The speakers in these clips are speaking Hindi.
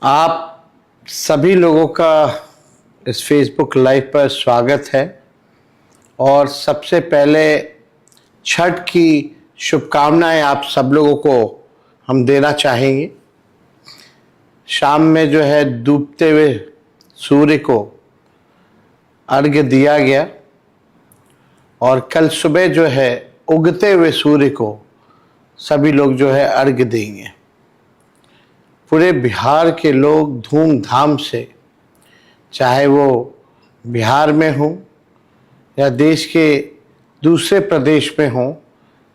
आप सभी लोगों का इस फेसबुक लाइव पर स्वागत है और सबसे पहले छठ की शुभकामनाएं आप सब लोगों को हम देना चाहेंगे। शाम में जो है डूबते हुए सूर्य को अर्घ्य दिया गया और कल सुबह जो है उगते हुए सूर्य को सभी लोग जो है अर्घ्य देंगे। पूरे बिहार के लोग धूमधाम से, चाहे वो बिहार में हो या देश के दूसरे प्रदेश में हो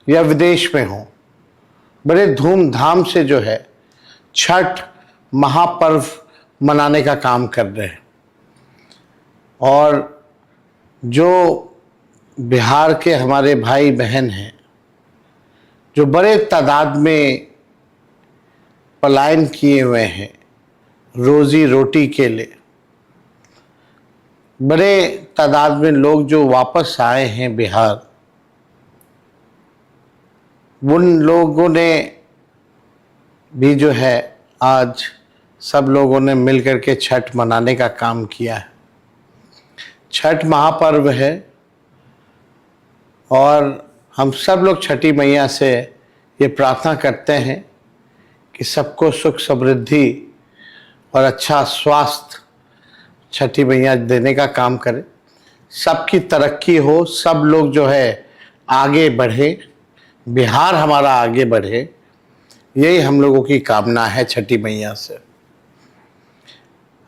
या विदेश में हो, बड़े धूमधाम से जो है छठ महापर्व मनाने का काम कर रहे हैं। और जो बिहार के हमारे भाई बहन हैं जो बड़े तादाद में पलायन किए हुए हैं रोजी रोटी के लिए, बड़े तादाद में लोग जो वापस आए हैं बिहार, उन लोगों ने भी जो है आज सब लोगों ने मिलकर के छठ मनाने का काम किया है। छठ महापर्व है और हम सब लोग छठी मैया से ये प्रार्थना करते हैं कि सबको सुख समृद्धि और अच्छा स्वास्थ्य छठी मैया देने का काम करे, सबकी तरक्की हो, सब लोग जो है आगे बढ़े, बिहार हमारा आगे बढ़े, यही हम लोगों की कामना है छठी मैया से।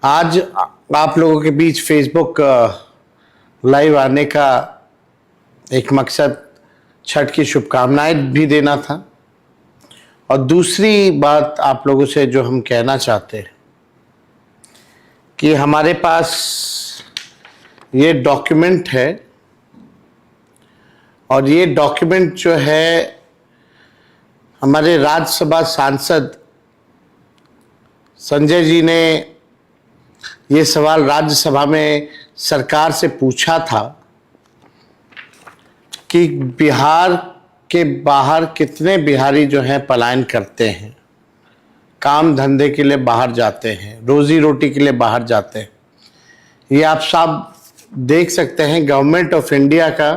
आज आप लोगों के बीच फेसबुक लाइव आने का एक मकसद छठ की शुभकामनाएं भी देना था और दूसरी बात आप लोगों से जो हम कहना चाहते हैं कि हमारे पास ये डॉक्यूमेंट है और ये डॉक्यूमेंट जो है हमारे राज्यसभा सांसद संजय जी ने ये सवाल राज्यसभा में सरकार से पूछा था कि बिहार के बाहर कितने बिहारी जो हैं पलायन करते हैं, काम धंधे के लिए बाहर जाते हैं, रोजी रोटी के लिए बाहर जाते हैं। ये आप सब देख सकते हैं, गवर्नमेंट ऑफ इंडिया का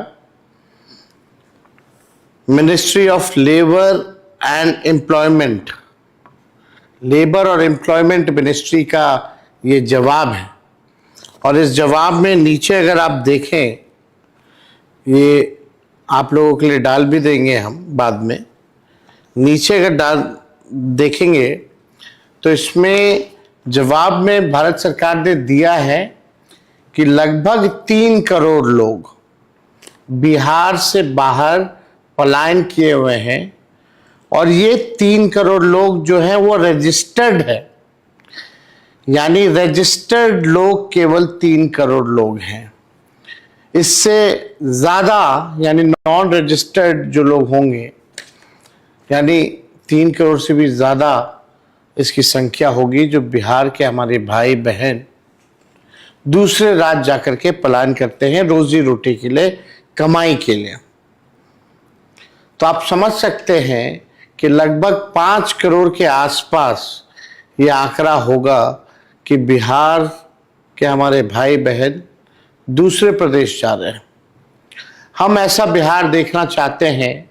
ministry of labour and employment, labour और एम्प्लॉयमेंट मिनिस्ट्री का ये जवाब है। और इस जवाब में नीचे अगर आप देखें, ये आप लोगों के लिए डाल भी देंगे हम बाद में, नीचे अगर देखेंगे तो इसमें जवाब में भारत सरकार ने दिया है कि लगभग 3 करोड़ लोग बिहार से बाहर पलायन किए हुए हैं और ये 3 करोड़ लोग जो हैं वो रजिस्टर्ड है, यानी रजिस्टर्ड लोग केवल 3 करोड़ लोग हैं। इससे ज़्यादा यानी नॉन रजिस्टर्ड जो लोग होंगे, यानी 3 करोड़ से भी ज़्यादा इसकी संख्या होगी जो बिहार के हमारे भाई बहन दूसरे राज्य जाकर के पलायन करते हैं रोजी रोटी के लिए, कमाई के लिए। तो आप समझ सकते हैं कि लगभग 5 करोड़ के आसपास ये आंकड़ा होगा कि बिहार के हमारे भाई बहन दूसरे प्रदेश जा रहे हैं। हम ऐसा बिहार देखना चाहते हैं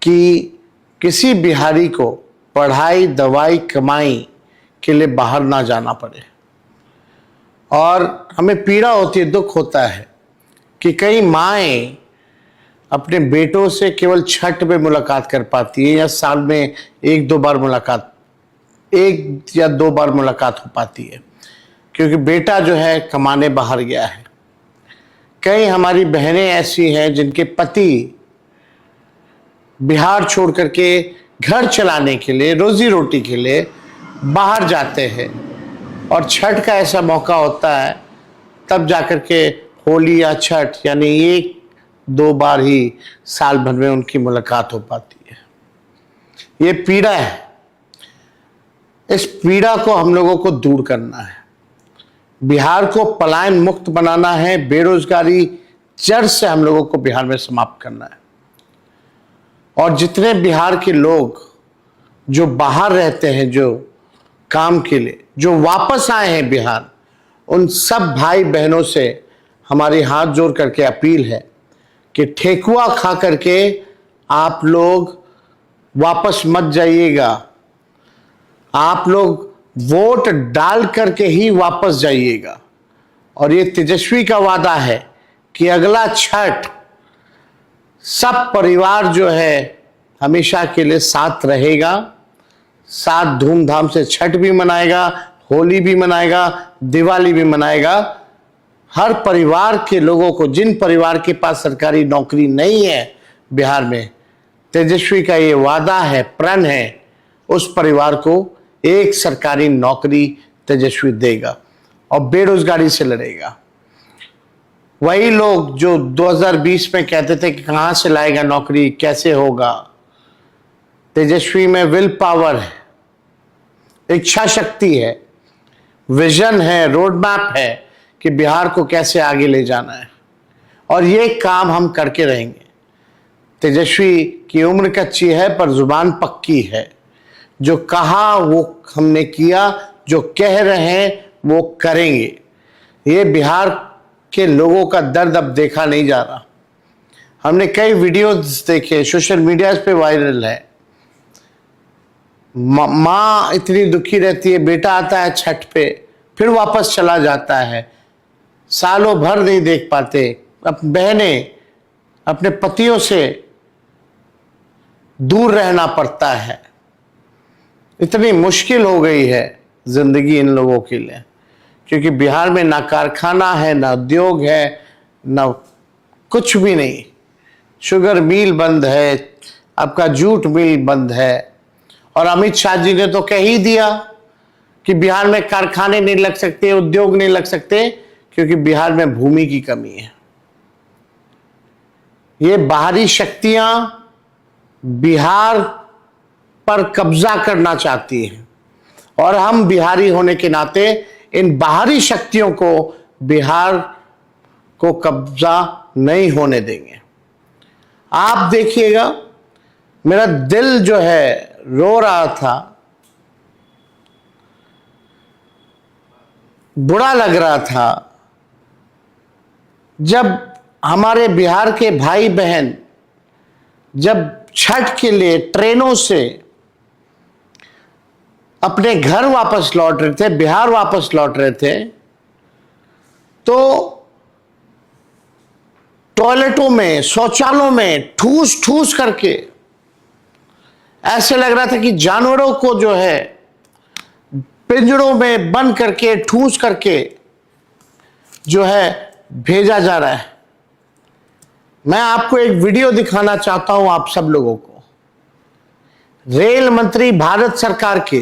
कि किसी बिहारी को पढ़ाई, दवाई, कमाई के लिए बाहर ना जाना पड़े। और हमें पीड़ा होती है, दुख होता है कि कई माएँ अपने बेटों से केवल छठ में मुलाकात कर पाती है या साल में 1-2 बार मुलाकात, 1 या 2 बार मुलाकात हो पाती है क्योंकि बेटा जो है कमाने बाहर गया है। कई हमारी बहनें ऐसी हैं जिनके पति बिहार छोड़ करके घर चलाने के लिए, रोजी रोटी के लिए बाहर जाते हैं और छठ का ऐसा मौका होता है तब जाकर के होली या छठ यानी 1-2 बार ही साल भर में उनकी मुलाकात हो पाती है। ये पीड़ा है, इस पीड़ा को हम लोगों को दूर करना है। बिहार को पलायन मुक्त बनाना है, बेरोजगारी जड़ से हम लोगों को बिहार में समाप्त करना है। और जितने बिहार के लोग जो बाहर रहते हैं, जो काम के लिए जो वापस आए हैं बिहार, उन सब भाई बहनों से हमारी हाथ जोड़ करके अपील है कि ठेकुआ खा करके आप लोग वापस मत जाइएगा। आप लोग वोट डाल करके ही वापस जाइएगा। और ये तेजस्वी का वादा है कि अगला छठ सब परिवार जो है हमेशा के लिए साथ रहेगा, साथ धूमधाम से छठ भी मनाएगा, होली भी मनाएगा, दिवाली भी मनाएगा। हर परिवार के लोगों को, जिन परिवार के पास सरकारी नौकरी नहीं है बिहार में, तेजस्वी का ये वादा है, प्रण है, उस परिवार को एक सरकारी नौकरी तेजस्वी देगा और बेरोजगारी से लड़ेगा। वही लोग जो 2020 में कहते थे कि कहां से लाएगा नौकरी, कैसे होगा, तेजस्वी में विल पावर है, इच्छा शक्ति है, विजन है, रोड मैप है कि बिहार को कैसे आगे ले जाना है। और ये काम हम करके रहेंगे। तेजस्वी की उम्र कच्ची है पर जुबान पक्की है। जो कहा वो हमने किया, जो कह रहे हैं वो करेंगे। ये बिहार के लोगों का दर्द अब देखा नहीं जा रहा। हमने कई वीडियोस देखे, सोशल मीडिया पे वायरल है। माँ इतनी दुखी रहती है, बेटा आता है छठ पे फिर वापस चला जाता है, सालों भर नहीं देख पाते। अब बहनें अपने पतियों से दूर रहना पड़ता है। इतनी मुश्किल हो गई है जिंदगी इन लोगों के लिए, क्योंकि बिहार में ना कारखाना है, ना उद्योग है, ना कुछ भी नहीं। शुगर मिल बंद है, आपका जूट मिल बंद है। और अमित शाह जी ने तो कह ही दिया कि बिहार में कारखाने नहीं लग सकते, उद्योग नहीं लग सकते, क्योंकि बिहार में भूमि की कमी है। ये बाहरी शक्तियां बिहार पर कब्जा करना चाहती हैं और हम बिहारी होने के नाते इन बाहरी शक्तियों को बिहार को कब्जा नहीं होने देंगे। आप देखिएगा, मेरा दिल जो है रो रहा था, बुरा लग रहा था जब हमारे बिहार के भाई बहन जब छठ के लिए ट्रेनों से अपने घर वापस लौट रहे थे, बिहार वापस लौट रहे थे, तो टॉयलेटों में, शौचालयों में ठूस ठूस करके ऐसे लग रहा था कि जानवरों को जो है पिंजरों में बंद करके, ठूस करके जो है भेजा जा रहा है। मैं आपको एक वीडियो दिखाना चाहता हूं आप सब लोगों को। रेल मंत्री भारत सरकार के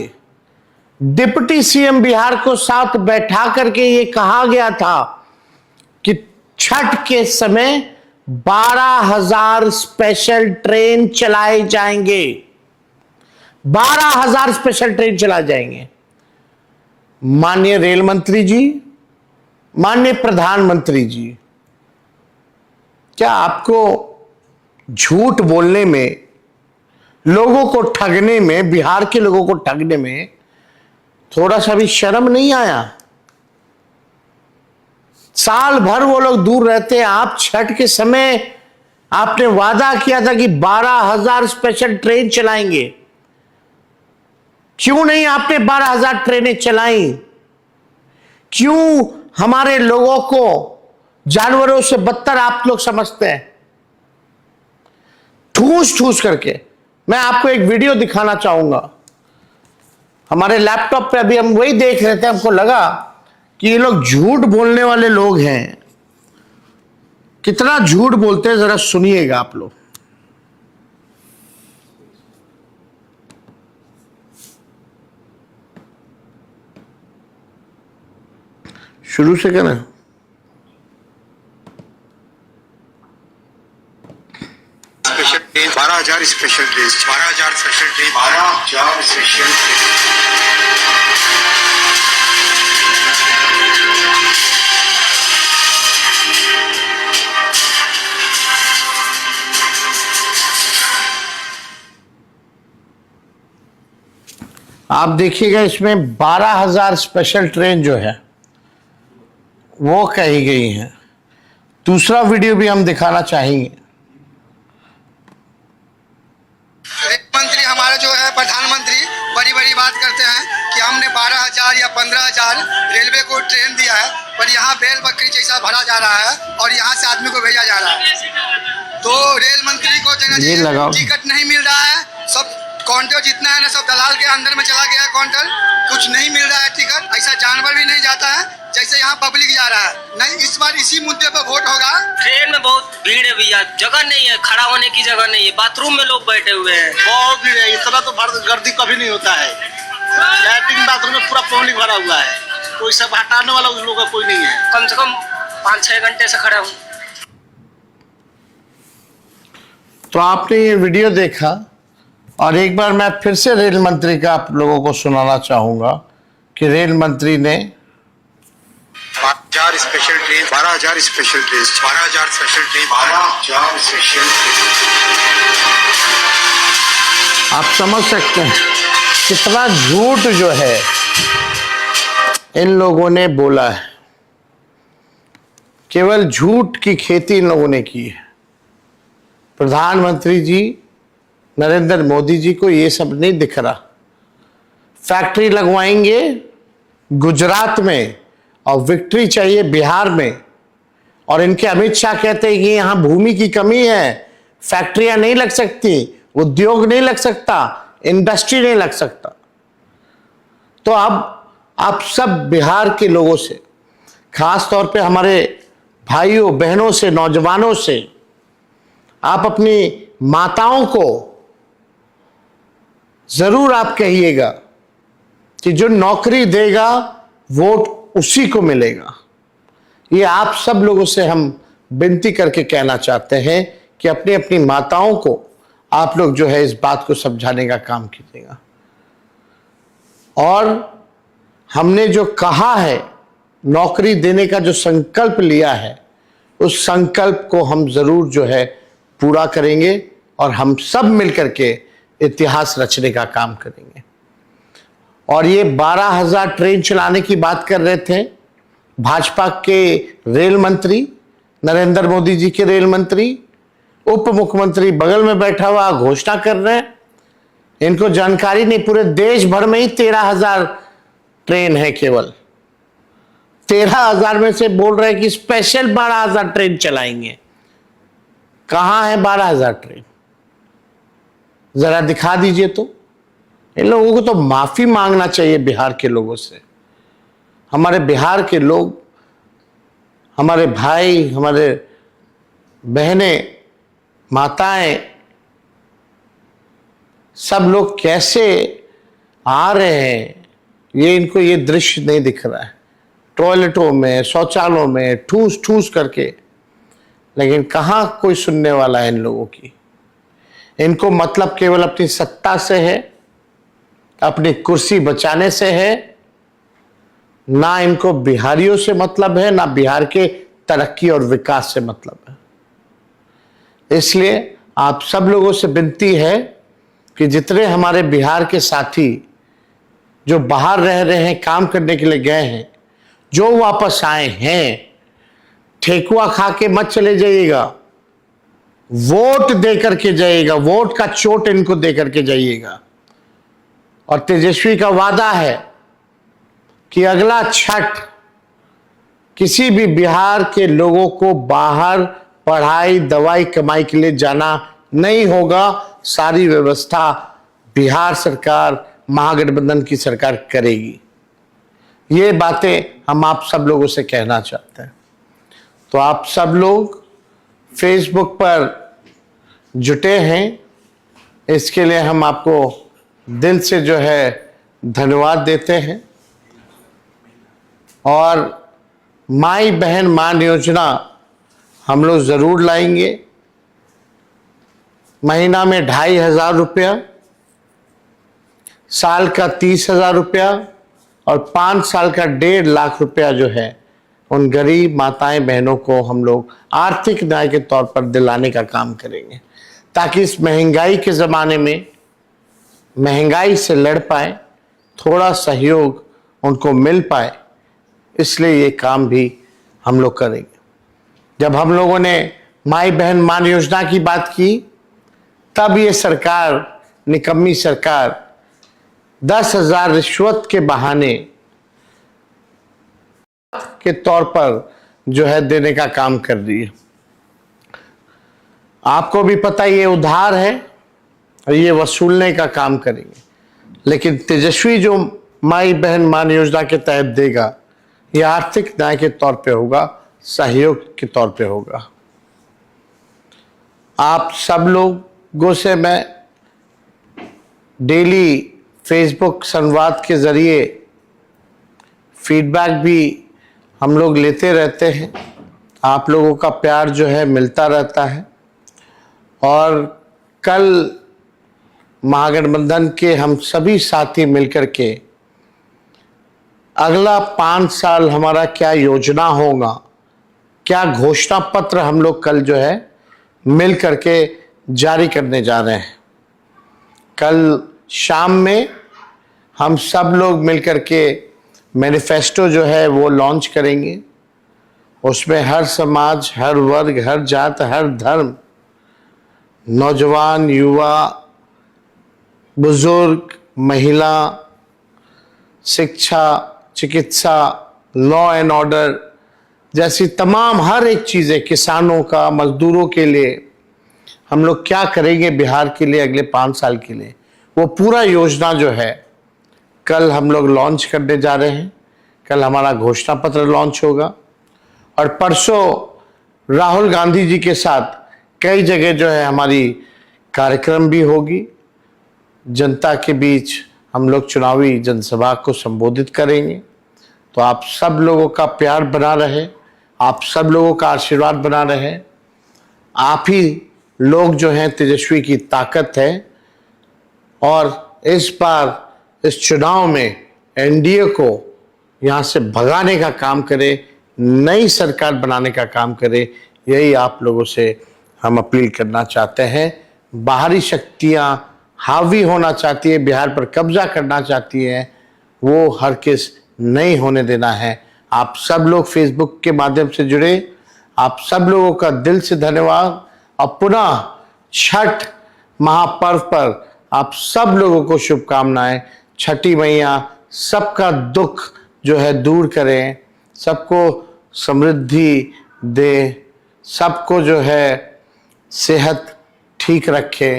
डिप्टी सीएम बिहार को साथ बैठा करके ये कहा गया था कि छठ के समय 12,000 स्पेशल ट्रेन चलाए जाएंगे। 12,000 स्पेशल ट्रेन चलाए जाएंगे। माननीय रेल मंत्री जी, माननीय प्रधानमंत्री जी, क्या आपको झूठ बोलने में, लोगों को ठगने में, बिहार के लोगों को ठगने में थोड़ा सा भी शर्म नहीं आया? साल भर वो लोग दूर रहते हैं। आप छठ के समय आपने वादा किया था कि 12,000 स्पेशल ट्रेन चलाएंगे। क्यों नहीं आपने 12,000 ट्रेनें चलाई? क्यों हमारे लोगों को जानवरों से बदतर आप लोग समझते हैं? ठूस ठूस करके। मैं आपको एक वीडियो दिखाना चाहूंगा। हमारे लैपटॉप पे अभी हम वही देख रहे थे, हमको लगा कि ये लोग झूठ बोलने वाले लोग हैं। कितना झूठ बोलते हैं जरा सुनिएगा आप लोग। शुरू से कहना 12,000 special train, 12,000 special train, 12,000 special आप देखिएगा इसमें 12,000 स्पेशल ट्रेन जो है वो कही गई हैं। दूसरा वीडियो भी हम दिखाना चाहेंगे। मंत्री हमारा जो है प्रधानमंत्री बड़ी बड़ी बात करते हैं कि हमने 12,000 या 15,000 रेलवे को ट्रेन दिया है, पर यहाँ बैल बकरी जैसा भरा जा रहा है और यहाँ से आदमी को भेजा जा रहा है। तो रेल मंत्री को टिकट नहीं मिल रहा है, सब काउंटर जितना है ना सब दलाल के अंदर में चला गया है काउंटर, कुछ नहीं मिल रहा है टिकट। ऐसा जानवर भी नहीं जाता है जैसे यहाँ पब्लिक जा रहा है। नहीं, इस बार इसी मुद्दे पर वोट होगा। ट्रेन में बहुत भीड़ है भैया, जगह नहीं है, खड़ा होने की जगह नहीं है, बाथरूम में लोग बैठे हुए हैं। बहुत भीड़ है, इतना तो गर्दी कभी नहीं होता है। लैट्रिन बाथरूम में पूरा पब्लिक भरा हुआ है, कोई सब हटाने वाला उस लोग का कोई नहीं है। कम से कम 5-6 घंटे से खड़ा हूँ। तो आपने ये वीडियो देखा और एक बार मैं फिर से रेल मंत्री का आप लोगों को सुनाना चाहूंगा कि रेल मंत्री ने 12,000 special train, 12,000 special train, 12,000 special train, 12,000 special train. आप समझ सकते हैं कितना झूठ जो है इन लोगों ने बोला है। केवल झूठ की खेती इन लोगों ने की है। प्रधानमंत्री जी नरेंद्र मोदी जी को ये सब नहीं दिख रहा। फैक्ट्री लगवाएंगे गुजरात में और विक्ट्री चाहिए बिहार में, और इनके अमित शाह कहते हैं कि यहां भूमि की कमी है, फैक्ट्रियां नहीं लग सकती, उद्योग नहीं लग सकता, इंडस्ट्री नहीं लग सकता। तो अब आप सब बिहार के लोगों से, खास तौर पे हमारे भाइयों बहनों से, नौजवानों से, आप अपनी माताओं को जरूर आप कहिएगा कि जो नौकरी देगा वोट उसी को मिलेगा। ये आप सब लोगों से हम विनती करके कहना चाहते हैं कि अपनी अपनी माताओं को आप लोग जो है इस बात को समझाने का काम कीजिएगा। और हमने जो कहा है, नौकरी देने का जो संकल्प लिया है, उस संकल्प को हम जरूर जो है पूरा करेंगे और हम सब मिलकर के इतिहास रचने का काम करेंगे। और ये 12,000 ट्रेन चलाने की बात कर रहे थे भाजपा के रेल मंत्री, नरेंद्र मोदी जी के रेल मंत्री, उप मुख्यमंत्री बगल में बैठा हुआ घोषणा कर रहे हैं। इनको जानकारी नहीं, पूरे देश भर में ही 13,000 ट्रेन है। केवल 13,000 में से बोल रहे हैं कि स्पेशल 12,000 ट्रेन चलाएंगे। कहां है 12,000 ट्रेन? जरा दिखा दीजिए। तो इन लोगों को तो माफी मांगना चाहिए बिहार के लोगों से। हमारे बिहार के लोग, हमारे भाई, हमारे बहनें, माताएं, सब लोग कैसे आ रहे हैं, ये इनको ये दृश्य नहीं दिख रहा है। टॉयलेटों में, शौचालयों में ठूस ठूस करके, लेकिन कहां कोई सुनने वाला है इन लोगों की। इनको मतलब केवल अपनी सत्ता से है, अपनी कुर्सी बचाने से है, ना इनको बिहारियों से मतलब है, ना बिहार के तरक्की और विकास से मतलब है। इसलिए आप सब लोगों से विनती है कि जितने हमारे बिहार के साथी जो बाहर रह रहे हैं, काम करने के लिए गए हैं, जो वापस आए हैं, ठेकुआ खा के मत चले जाइएगा, वोट दे करके जाइएगा। वोट का चोट इनको दे करके जाइएगा। और तेजस्वी का वादा है कि अगला छठ किसी भी बिहार के लोगों को बाहर पढ़ाई, दवाई, कमाई के लिए जाना नहीं होगा। सारी व्यवस्था बिहार सरकार, महागठबंधन की सरकार करेगी। ये बातें हम आप सब लोगों से कहना चाहते हैं। तो आप सब लोग फेसबुक पर जुटे हैं, इसके लिए हम आपको दिल से जो है धन्यवाद देते हैं। और माई बहन मान योजना हम लोग जरूर लाएंगे। महीना में 2,500 रुपया, साल का 30,000 रुपया और 5 साल का 1.5 लाख रुपया जो है उन गरीब माताएं बहनों को हम लोग आर्थिक न्याय के तौर पर दिलाने का काम करेंगे, ताकि इस महंगाई के ज़माने में महंगाई से लड़ पाए, थोड़ा सहयोग उनको मिल पाए, इसलिए ये काम भी हम लोग करेंगे। जब हम लोगों ने माई बहन मान योजना की बात की, तब ये सरकार, निकम्मी सरकार, 10,000 रिश्वत के बहाने के तौर पर जो है देने का काम कर रही है। आपको भी पता ये उधार है और ये वसूलने का काम करेंगे, लेकिन तेजस्वी जो माई बहन मान योजना के तहत देगा, ये आर्थिक न्याय के तौर पे होगा, सहयोग के तौर पे होगा। आप सब लोगों से मैं डेली फेसबुक संवाद के जरिए फीडबैक भी हम लोग लेते रहते हैं। आप लोगों का प्यार जो है मिलता रहता है, और कल महागठबंधन के हम सभी साथी मिलकर के अगला 5 साल हमारा क्या योजना होगा, क्या घोषणा पत्र हम लोग कल जो है मिल करके जारी करने जा रहे हैं। कल शाम में हम सब लोग मिलकर के मैनिफेस्टो जो है वो लॉन्च करेंगे। उसमें हर समाज, हर वर्ग, हर जात, हर धर्म, नौजवान, युवा, बुजुर्ग, महिला, शिक्षा, चिकित्सा, लॉ एंड ऑर्डर जैसी तमाम हर एक चीज़ें, किसानों का, मजदूरों के लिए हम लोग क्या करेंगे बिहार के लिए अगले 5 साल के लिए, वो पूरा योजना जो है कल हम लोग लॉन्च करने जा रहे हैं। कल हमारा घोषणा पत्र लॉन्च होगा, और परसों राहुल गांधी जी के साथ कई जगह जो है हमारी कार्यक्रम भी होगी। जनता के बीच हम लोग चुनावी जनसभा को संबोधित करेंगे। तो आप सब लोगों का प्यार बना रहे, आप सब लोगों का आशीर्वाद बना रहे। आप ही लोग जो हैं तेजस्वी की ताकत है, और इस बार इस चुनाव में एनडीए को यहाँ से भगाने का काम करे, नई सरकार बनाने का काम करे। यही आप लोगों से हम अपील करना चाहते हैं। बाहरी शक्तियाँ हावी होना चाहती है, बिहार पर कब्जा करना चाहती है, वो हरगिज़ नहीं होने देना है। आप सब लोग फेसबुक के माध्यम से जुड़े, आप सब लोगों का दिल से धन्यवाद। और पुनः छठ महापर्व पर आप सब लोगों को शुभकामनाएं। छठी मैया सबका दुख जो है दूर करें, सबको समृद्धि दे, सबको जो है सेहत ठीक रखे,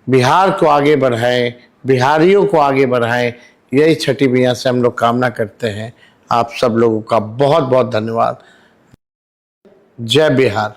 बिहार को आगे बढ़ाएं, बिहारियों को आगे बढ़ाएं। यही छठी मैया से हम लोग कामना करते हैं। आप सब लोगों का बहुत बहुत धन्यवाद। जय बिहार।